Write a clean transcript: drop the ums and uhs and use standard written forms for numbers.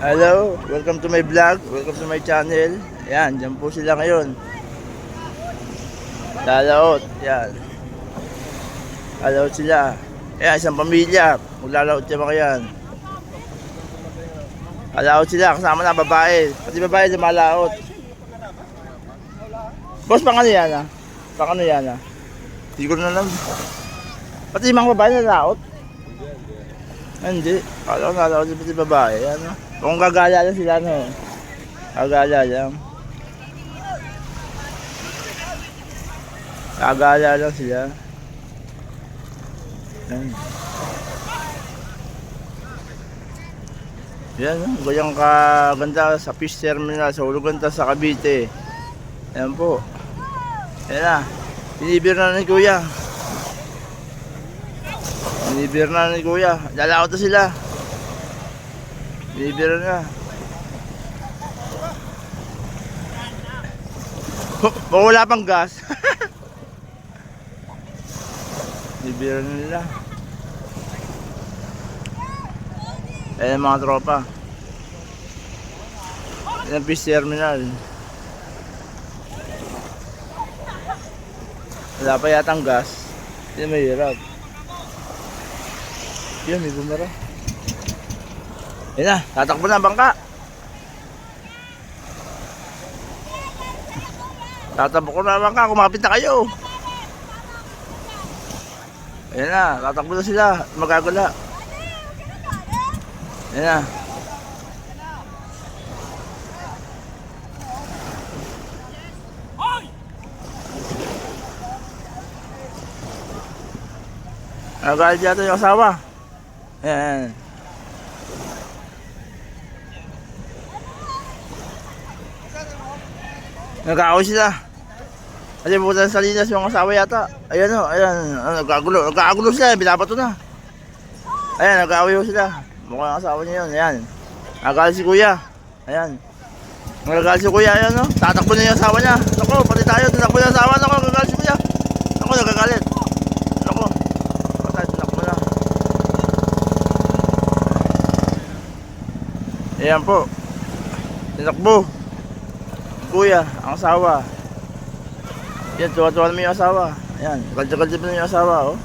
Hello, welcome to my vlog, welcome to my channel. Ayan, dyan po sila ngayon. Lalaot, yan. Lalaot sila. Ayan, isang pamilya. Maglalaot siya mga yan. Lalaot sila, kasama na babae. Pati babae lumalaot. Boss, pang ano yan ah? Pang ano yan ah? Hindi ko na alam. Pati yung mga babae nalaot? Hindi. Kala ko nalaot sila pati babae. Ano? Kung gagala lang sila, no? Gagala lang. Gagala lang sila. Yan. Yan, ganyang kaganda sa fish terminal, sa Uluganta, sa Cavite. Yan po. Yan na. Binibir na ni Kuya. Binibir na ni Kuya. Lalaot na sila. Binibir na. Wala pang gas. Binibir na nila. Ayan mga tropa. Ayan fish terminal. Wala pa yatang gas. Hindi mahirap. Yun, may bumara. Yan na, tatakbo na bangka. Tatakbo na bangka, kumapit na kayo. Yan na, tatakbo na sila. Magagala. Yan na. Nagalit yata yung asawa. Ayan. Nag-aaway sila. Kasi pupunta sa Salinas yung asawa yata. Ayan o, ayan. Nag-agulo. Nag-agulo sila, binabato na. Ayan, nag-aaway sila. Mukhang ang asawa niya yun. Ayan. Nagalit si Kuya. Ayan. Nagalit si Kuya. Ayan o. Tatakbo na yung asawa niya. Naku, pati tayo. Tatakbo na yung asawa. Naku, nagagalit si Kuya. Naku, nagagalit. Naku. Patay, tatakbo na. Ayan po. Tinakbo. Kuya, ang asawa. Yan, tuwa-tuwa naman yung asawa. Ayan, kalja-kalja na yung asawa, oh.